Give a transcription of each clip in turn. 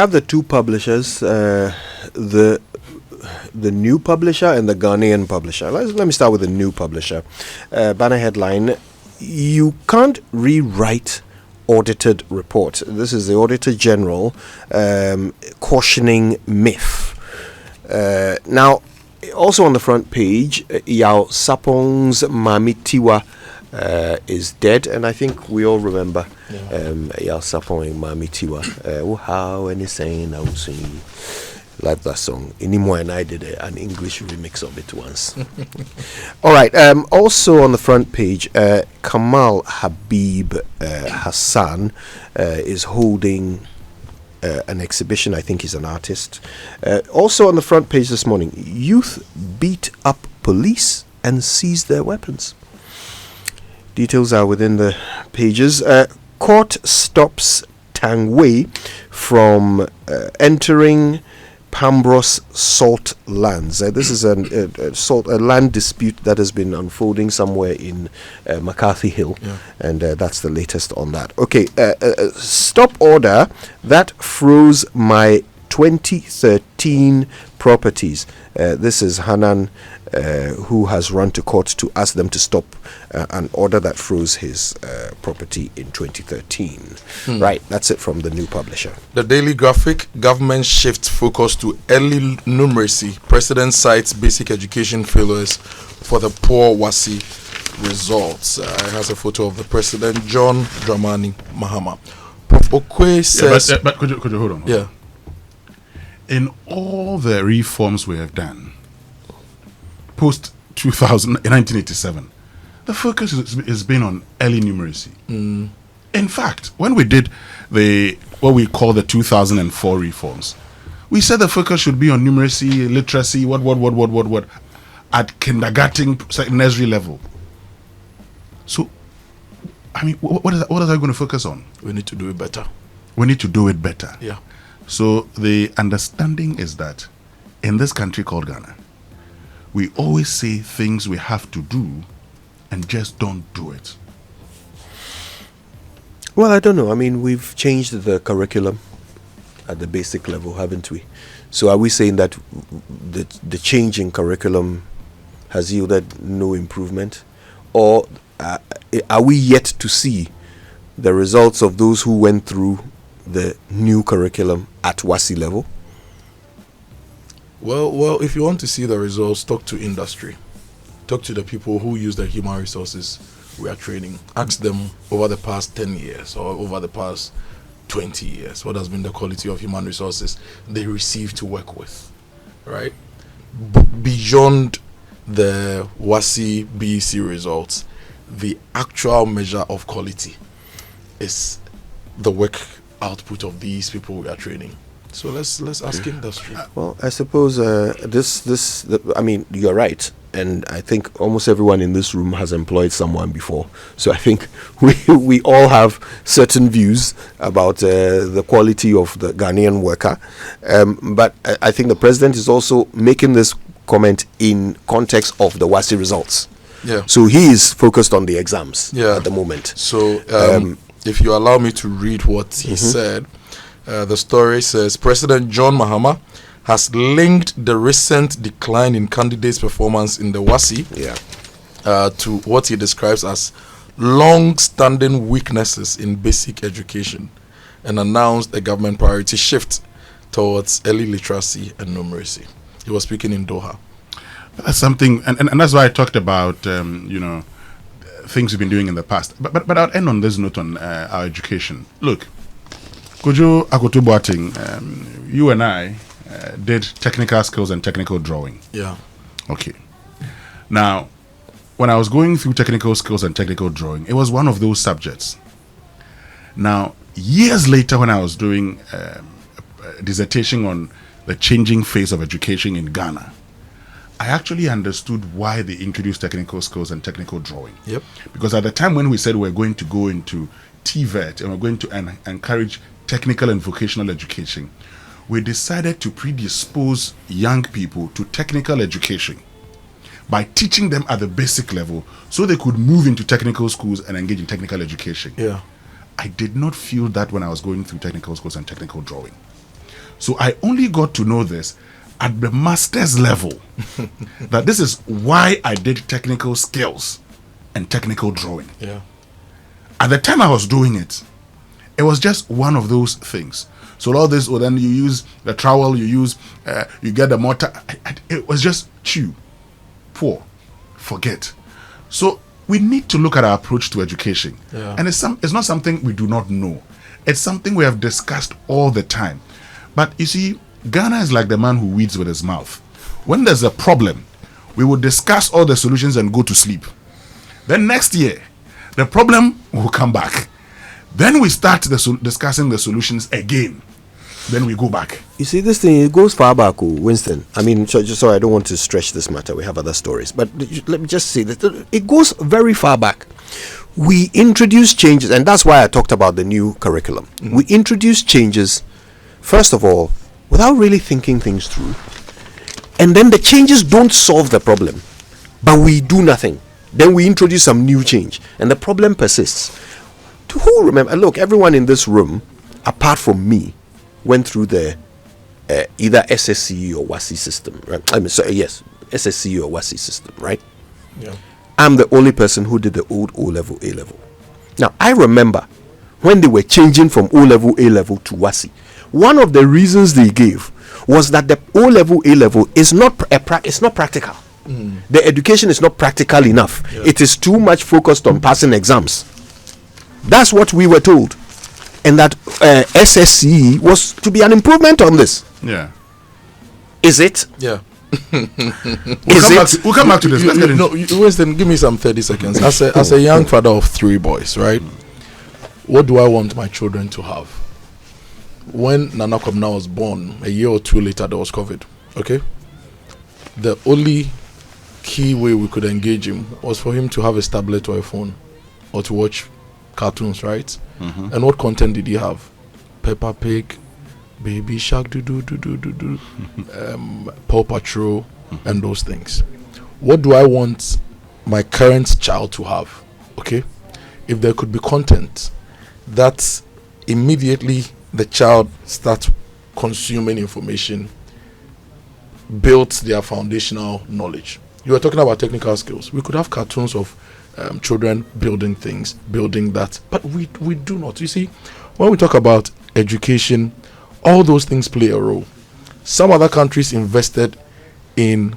have the two publishers, the new publisher and the Ghanaian publisher. Let me start with the new publisher. Banner headline: you can't rewrite audited report. This is the Auditor General cautioning myth. Now, also on the front page, Yao Sapong's Mamitiwa is dead, and I think we all remember Yao Sapong and Mamitiwa. How anything I will sing. Like that song. Inimo and I did an English remix of it once. All right. Also on the front page, Kamal Habib Hassan is holding an exhibition. I think he's an artist. Also on the front page this morning, youth beat up police and seize their weapons. Details are within the pages. Court stops Tangway from entering Pambros salt lands. This is a land dispute that has been unfolding somewhere in McCarthy Hill, and that's the latest on that. Okay, stop order that froze my 2013 properties. This is Hanan, who has run to court to ask them to stop an order that froze his property in 2013. Right, that's it from the new publisher. The Daily Graphic: government shifts focus to early numeracy. President cites basic education failures for the poor WASSCE results. It has a photo of the president, John Dramani Mahama. Prof. Okwe says... but could you hold on? Yeah. In all the reforms we have done post 1987, the focus has been on early numeracy. In fact, when we did what we call the 2004 reforms, we said the focus should be on numeracy, literacy, what at kindergarten, nursery level. So, I mean, what is that going to focus on? We need to do it better. We need to do it better. Yeah. So the understanding is that in this country called Ghana, we always say things we have to do and just don't do it. Well, I don't know. I mean, we've changed the curriculum at the basic level, haven't we? So are we saying that the change in curriculum has yielded no improvement? Or are we yet to see the results of those who went through the new curriculum at WASSCE level? Well, if you want to see the results, talk to industry. Talk to the people who use the human resources we are training. Ask them over the past 10 years or over the past 20 years, what has been the quality of human resources they receive to work with, right? Beyond the WASSCE BEC results, the actual measure of quality is the work output of these people we are training. So let's ask industry. Well, I suppose I mean, you're right, and I think almost everyone in this room has employed someone before. So I think we all have certain views about the quality of the Ghanaian worker. But I think the president is also making this comment in context of the WASSCE results. Yeah. So he is focused on the exams at the moment. So if you allow me to read what he said. The story says President John Mahama has linked the recent decline in candidates' performance in the WASSCE to what he describes as long-standing weaknesses in basic education, and announced a government priority shift towards early literacy and numeracy. He was speaking in Doha. That's something, and that's why I talked about things we've been doing in the past. But I'll end on this note on our education. Look, Kojo Akoto Boateng, you and I did technical skills and technical drawing. Yeah. Okay. Now, when I was going through technical skills and technical drawing, it was one of those subjects. Now, years later, when I was doing a dissertation on the changing face of education in Ghana, I actually understood why they introduced technical skills and technical drawing. Yep. Because at the time when we said we're going to go into TVET and we're going to encourage technical and vocational education, we decided to predispose young people to technical education by teaching them at the basic level so they could move into technical schools and engage in technical education. Yeah. I did not feel that when I was going through technical schools and technical drawing. So I only got to know this at the master's level, that this is why I did technical skills and technical drawing. Yeah. At the time I was doing it, it was just one of those things. So all this, then you use the trowel, you get the mortar. It was just chew, pour, forget. So we need to look at our approach to education. Yeah. And it's not something we do not know. It's something we have discussed all the time. But you see, Ghana is like the man who weeds with his mouth. When there's a problem, we will discuss all the solutions and go to sleep. Then next year, the problem will come back. Then we start discussing the solutions again. Then we go back. You see, this thing, it goes far back, Winston. I mean, sorry, I don't want to stretch this matter. We have other stories. But let me just say that it goes very far back. We introduced changes, and that's why I talked about the new curriculum. Mm-hmm. We introduced changes, first of all, without really thinking things through. And then the changes don't solve the problem, but we do nothing. Then we introduce some new change, and the problem persists. Who remember? Look, everyone in this room, apart from me, went through the either SSCE or WASSCE system, right? I mean, yes, SSCE or WASSCE system, right? Yeah. I'm the only person who did the old O-level, A-level. Now, I remember when they were changing from O-level, A-level to WASSCE. One of the reasons they gave was that the O-level, A-level is not it's not practical. Mm. The education is not practical enough. Yeah. It is too much focused on passing exams. That's what we were told. And that SSCE was to be an improvement on this. Yeah. Is it? Yeah. We'll come back to this. Let's get into Winston, give me some 30 seconds. As a young father of 3 boys, right? What do I want my children to have? When Nana Kwabena was born, a year or 2 later, there was COVID. Okay? The only key way we could engage him was for him to have a tablet or a phone, or to watch cartoons, right? Mm-hmm. And what content did he have? Peppa Pig, Baby Shark, Paw Patrol, and those things. What do I want my current child to have? Okay, if there could be content that immediately the child starts consuming information, builds their foundational knowledge. You were talking about technical skills. We could have cartoons of children building things, building that, but we do not. You see, when we talk about education, all those things play a role. Some other countries invested in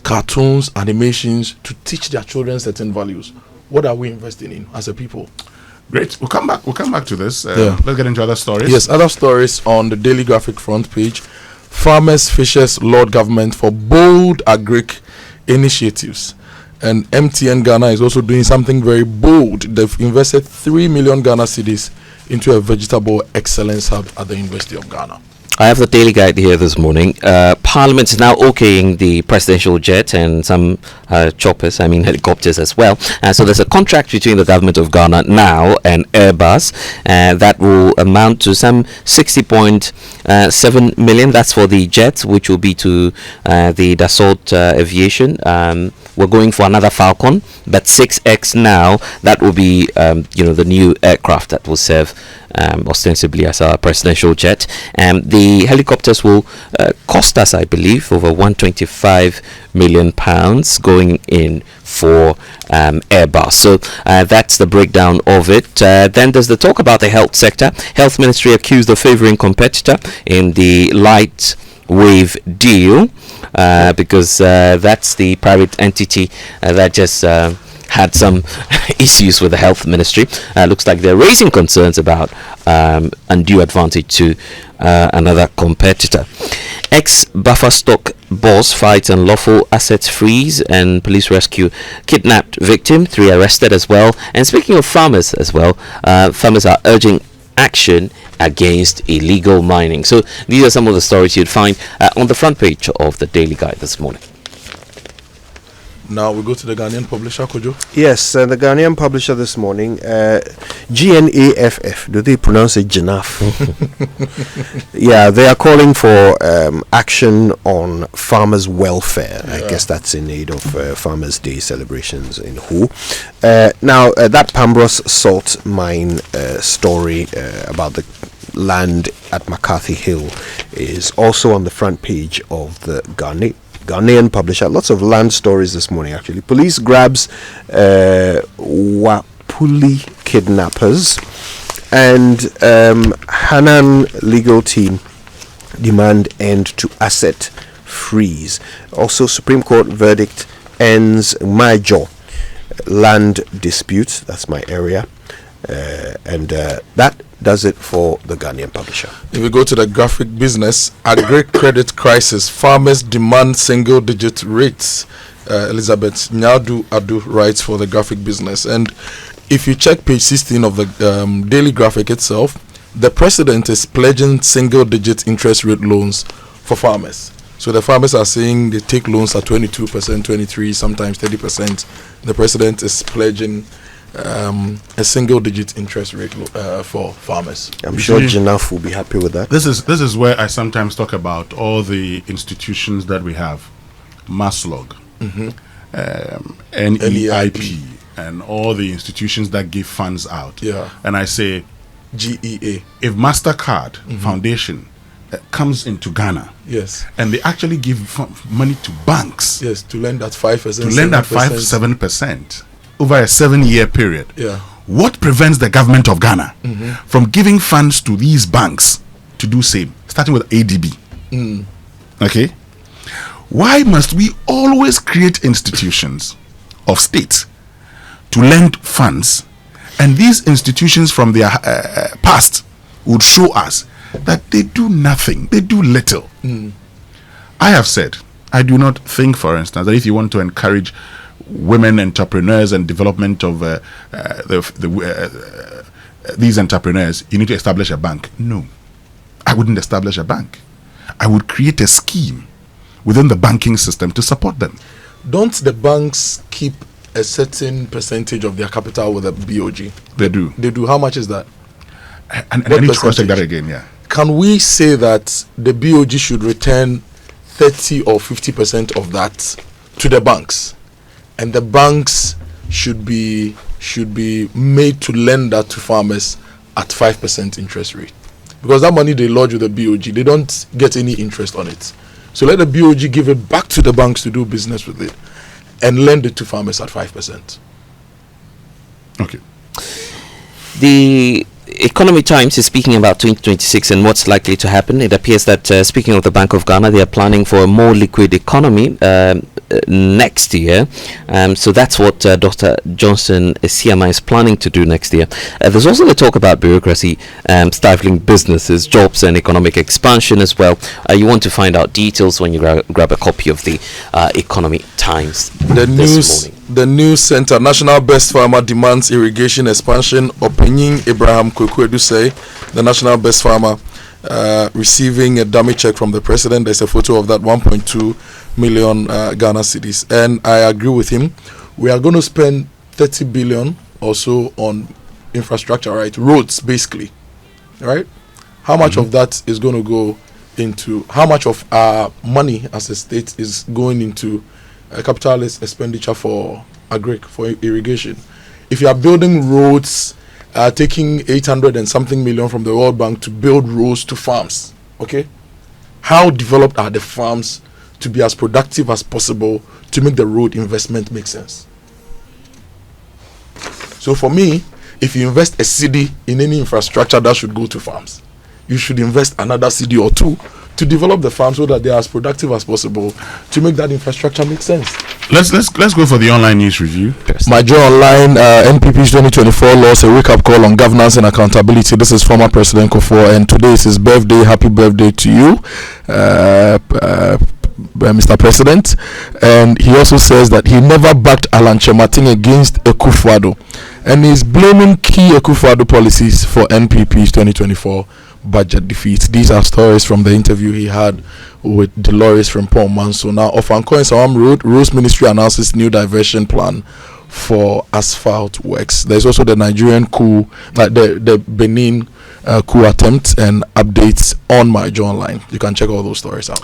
cartoons, animations to teach their children certain values. What are we investing in as a people? Great. We'll come back to this. Let's get into other stories. Yes, other stories on the Daily Graphic front page. Farmers, fishers, Lord government for bold Agric initiatives. And MTN Ghana is also doing something very bold. They've invested 3 million Ghana cedis into a vegetable excellence hub at the University of Ghana. I have the Daily Guide here this morning. Parliament is now okaying the presidential jet and some helicopters as well. So there's a contract between the government of Ghana now and Airbus that will amount to some 60.7 million. That's for the jet, which will be to the Dassault Aviation. We're going for another Falcon, but 6X now. That will be, the new aircraft that will serve ostensibly as our presidential jet. The helicopters will cost us, I believe, over £125 million going in for Airbus. So that's the breakdown of it. Then there's the talk about the health sector. Health Ministry accused of favouring competitor in the light wave deal because that's the private entity that just had some issues with the health ministry. Looks like they're raising concerns about undue advantage to another competitor. Ex-buffer stock boss fights unlawful assets freeze, and police rescue kidnapped victim, 3 arrested as well. And speaking of farmers as well, farmers are urging action against illegal mining. So these are some of the stories you'd find on the front page of the Daily Guide this morning. Now we go to the Ghanaian publisher, Kojo. Yes, the Ghanaian publisher this morning, GNAFF. Do they pronounce it GNAF? Yeah, they are calling for action on farmers' welfare. Yeah. I guess that's in aid of Farmers' Day celebrations in Ho. Now, that Pambros salt mine story about the land at McCarthy Hill is also on the front page of the Ghanaian publisher. Lots of land stories this morning, actually. Police grabs Wapuli kidnappers, and Hanan legal team demand end to asset freeze. Also, Supreme Court verdict ends major land dispute. That's my area. And that does it for the Ghanaian publisher. If we go to the graphic business, Agric credit crisis, farmers demand single-digit rates. Elizabeth Nyadu Adu writes for the graphic business. And if you check page 16 of the daily graphic itself, the president is pledging single-digit interest rate loans for farmers. So the farmers are saying they take loans at 22%, 23%, sometimes 30%. The president is pledging a single-digit interest rate for farmers. I'm sure Janaf will be happy with that. This is where I sometimes talk about all the institutions that we have, Maslog, NEIP, and all the institutions that give funds out. Yeah. And I say, GEA. If MasterCard Foundation comes into Ghana, yes, and they actually give money to banks, yes, to lend at 5%, to lend at 5-7% over a 7-year period. Yeah. What prevents the government of Ghana from giving funds to these banks to do same, starting with ADB? Okay. Why must we always create institutions of states to lend funds, and these institutions from their past would show us that they do nothing, they do little? I have said, I do not think, for instance, that if you want to encourage women entrepreneurs and development of these entrepreneurs, you need to establish a bank. No, I wouldn't establish a bank. I would create a scheme within the banking system to support them. Don't the banks keep a certain percentage of their capital with a BOG? They do. They do. How much is that? And I need to cross-check that again, yeah. Can we say that the BOG should return 30 or 50% of that to the banks, and the banks should be made to lend that to farmers at 5% interest rate? Because that money they lodge with the BOG, they don't get any interest on it. So let the BOG give it back to the banks to do business with it and lend it to farmers at 5%. Okay. The Economy Times is speaking about 2026 and what's likely to happen. It appears that, speaking of the Bank of Ghana, they are planning for a more liquid economy next year. So that's what Dr. Johnson Siama is planning to do next year. There's also the talk about bureaucracy stifling businesses, jobs, and economic expansion as well. You want to find out details when you grab a copy of the Economy Times this morning. The News Center, National Best Farmer demands irrigation expansion. Opinion Abraham Kwekwedu say, the National Best Farmer receiving a dummy check from the president. There's a photo of that, 1.2 million Ghana cedis. And I agree with him. We are going to spend 30 billion or so on infrastructure, right? Roads, basically. Right? How much of that is going to go into, how much of our money as a state is going into capitalist expenditure for Agric, for irrigation? If you are building roads, taking 800 and something million from the World Bank to build roads to farms, okay, how developed are the farms to be as productive as possible to make the road investment make sense? So for me, if you invest a cedi in any infrastructure, that should go to farms. You should invest another cedi or two to develop the farms so that they are as productive as possible to make that infrastructure make sense. Let's go for the online news review. My Joe Online, NPP's 2024 laws, a wake-up call on governance and accountability. This is former President Kufuor, and today is his birthday. Happy birthday to you, Mr. President. And he also says that he never backed Alan Chemating against Akufo-Addo, and he's blaming key Akufo-Addo policies for NPP's 2024 budget defeat. These are stories from the interview he had with Dolores from Paul Manso. Now, off Anko and Sawam Road, Roads Ministry announces new diversion plan for asphalt works. There's also the Nigerian coup, the Benin coup attempt, and updates on my Joe Online. You can check all those stories out.